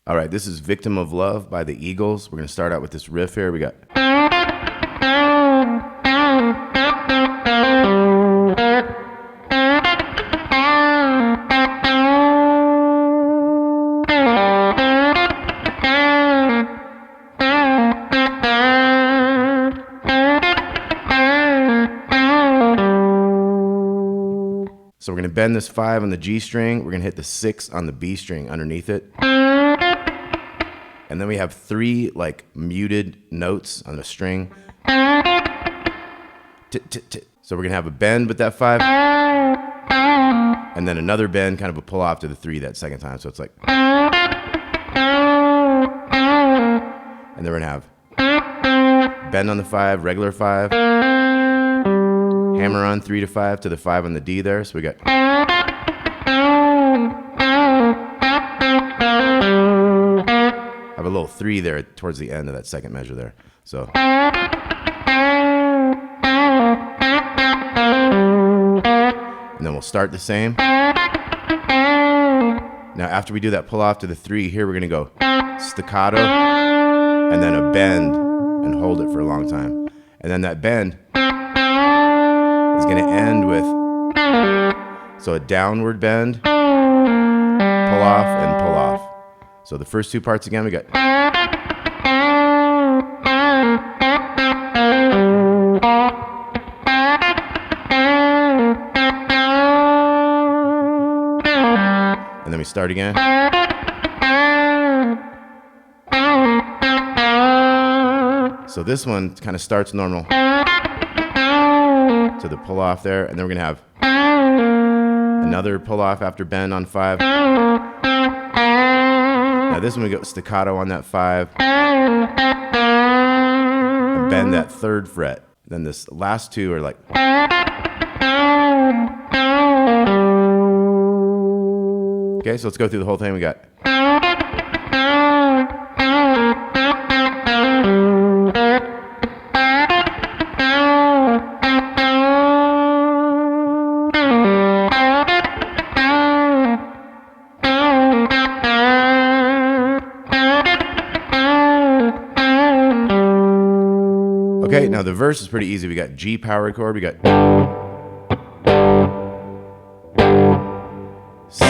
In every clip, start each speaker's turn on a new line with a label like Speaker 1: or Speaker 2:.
Speaker 1: All right, this is Victim of Love by the Eagles. We're going to start out with this riff here. We got... So we're going to bend this 5 on the G string. We're going to hit the 6 on the B string underneath it. And then we have 3 like muted notes on the string. So we're going to have a bend with that 5. And then another bend, kind of a pull off to the 3 that second time. So it's like... And then we're going to have bend on the 5, regular 5. Hammer on 3 to 5 to the 5 on the D there. So we got... I have a little 3 there towards the end of that second measure there. So... And then we'll start the same. Now after we do that pull off to the 3, here we're going to go staccato and then a bend and hold it for a long time. And then that bend is going to end with, so a downward bend, pull off and pull off. So the first 2 parts again, we got... And then we start again. So this one kind of starts normal. To the pull off there, and then we're going to have another pull off after bend on 5. Now this one we go staccato on that 5. And bend that 3rd fret. Then this last 2 are like... Okay, so let's go through the whole thing. We got... Okay, now the verse is pretty easy. We got G power chord, we got C,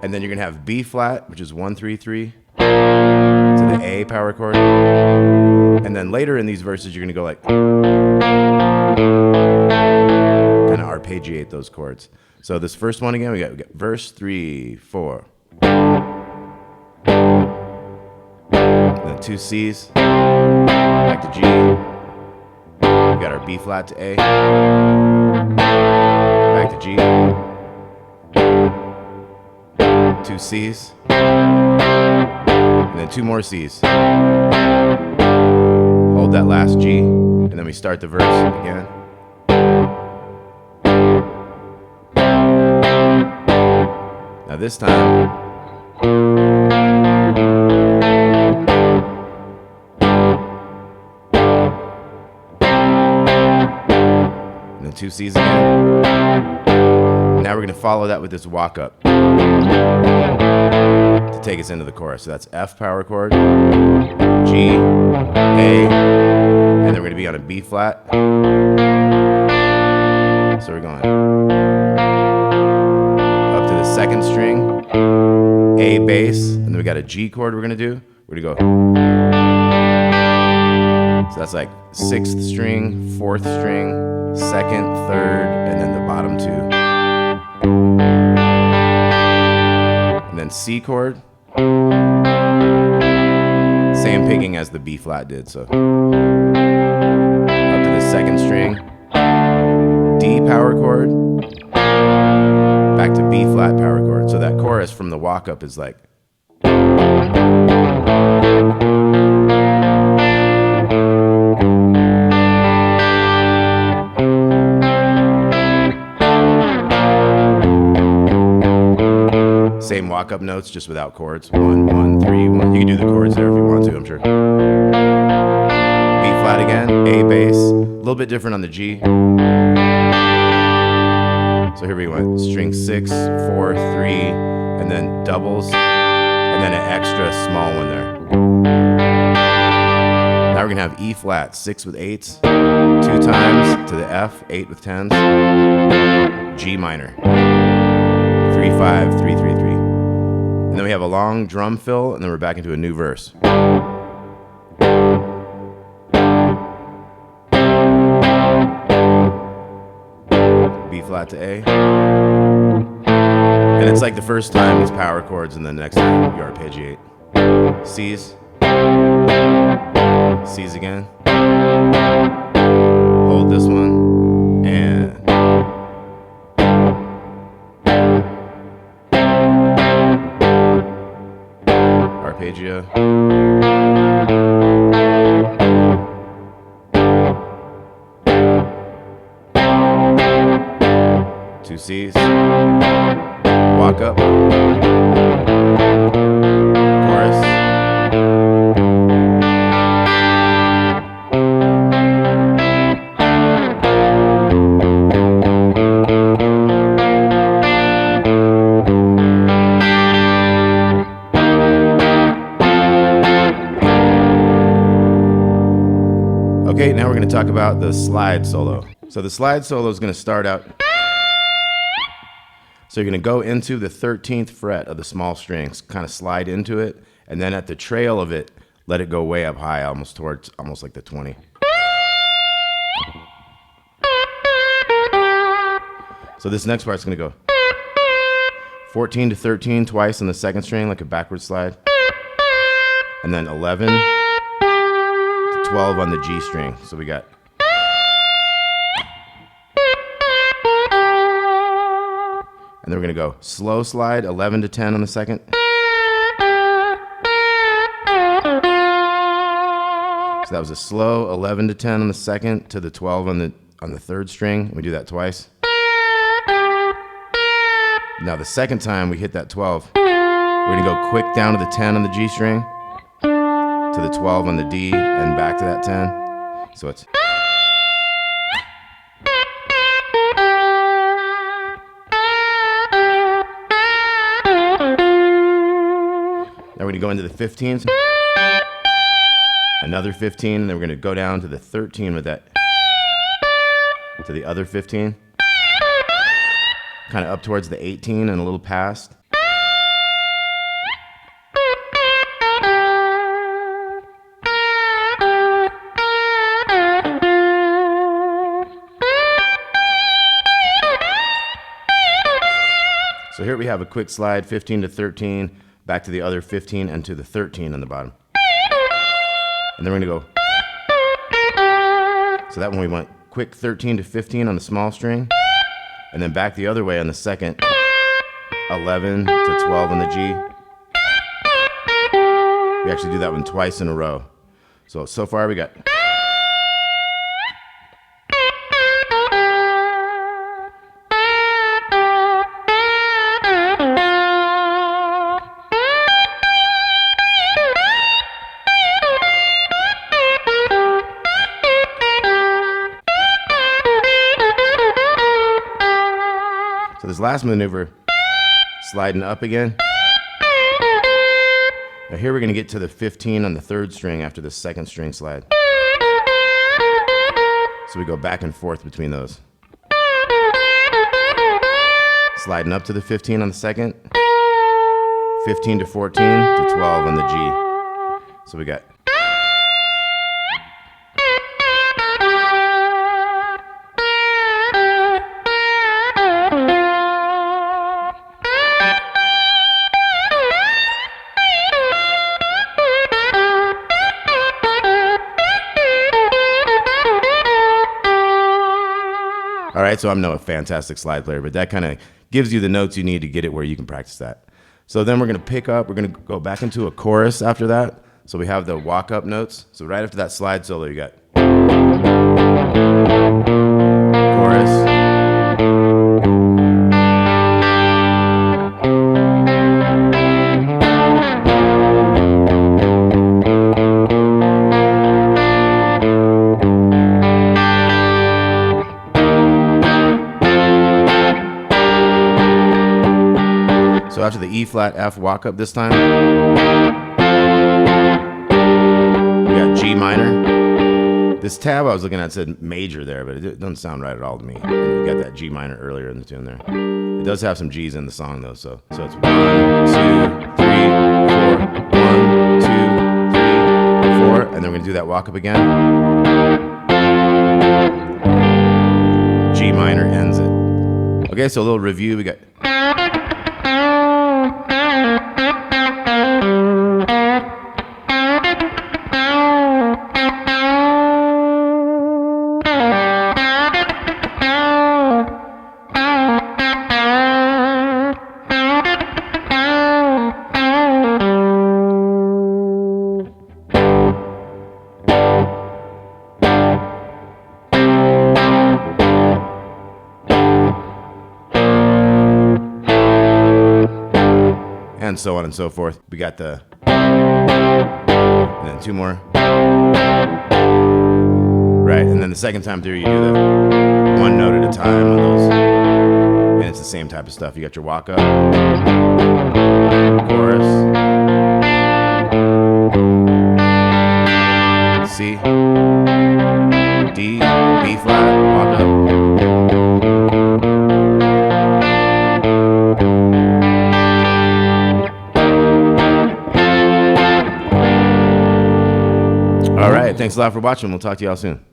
Speaker 1: and then you're gonna have B flat, which is 1 3 3, to the A power chord, and then later in these verses you're gonna go like, kind of arpeggiate those chords. So this first one again, we got verse 3 4. 2 C's, back to G, we got our B flat to A, back to G, 2 C's, and then 2 more C's. Hold that last G, and then we start the verse again. Now this time, and then 2 C's again. Now we're going to follow that with this walk up to take us into the chorus. So that's F power chord, G, A, and then we're going to be on a B flat. So we're going up to the 2nd string, A bass, and then we got a G chord we're going to do. We're going to go. So that's like 6th string, 4th string, 2nd, 3rd, and then the bottom 2. And then C chord. Same picking as the B flat did. So up to the 2nd string, D power chord, back to B flat power chord. So that chorus from the walk up is like... Same walk-up notes, just without chords. 1, 1, 3, 1. You can do the chords there if you want to, I'm sure. B flat again, A bass. A little bit different on the G. So here we went string 6, 4, 3, and then doubles, and then an extra small one there. Now we're gonna have E flat, 6 with 8s, 2 times to the F, 8 with 10s, G minor, 3, 5, 3, 3, 3. And then we have a long drum fill, and then we're back into a new verse. B flat to A. And it's like the first time it's power chords, and then the next time you arpeggiate. C's. C's again. Hold this one. And arpeggio. Two C's. Walk up. Chorus. Okay, now we're going to talk about the slide solo. So the slide solo is going to start out. So you're going to go into the 13th fret of the small strings, kind of slide into it, and then at the trail of it, let it go way up high, almost like the 20. So this next part's going to go 14 to 13 twice on the second string, like a backward slide, and then 11 to 12 on the G string. So we got. And then we're going to go slow slide, 11 to 10 on the second. So that was a slow 11 to 10 on the second to the 12 on the third string. We do that twice. Now the second time we hit that 12, we're going to go quick down to the 10 on the G string, to the 12 on the D, and back to that 10. So it's. Now we're going to go into the 15s, another 15, and then we're going to go down to the 13 with that, to the other 15, kind of up towards the 18 and a little past. So here we have a quick slide, 15 to 13, back to the other 15 and to the 13 on the bottom. And then we're going to go. So that one we went quick 13 to 15 on the small string, and then back the other way on the second, 11 to 12 on the G. We actually do that one twice in a row. So far we got. So this last maneuver, sliding up again. Now here we're going to get to the 15 on the third string after the second string slide. So we go back and forth between those. Sliding up to the 15 on the second, 15 to 14 to 12 on the G. So we got. All right, so I'm no fantastic slide player, but that kind of gives you the notes you need to get it where you can practice that. So then we're going to pick up, we're going to go back into a chorus after that. So we have the walk-up notes. So right after that slide solo, you got chorus. out to the E flat F walk-up this time. We got G minor. This tab I was looking at said major there, but it doesn't sound right at all to me. You got that G minor earlier in the tune there. It does have some G's in the song though, so it's 1, 2, 3, 4, 1, 2, 3, 4, and then we're gonna do that walk-up again. G minor ends it. Okay, so a little review. We got and so on and so forth. We got the, and then 2 more. Right, and then the second time through you do the 1 note at a time on those. And it's the same type of stuff. You got your walk up, chorus, C, D, B flat, walk up. All right, thanks a lot for watching. We'll talk to y'all soon.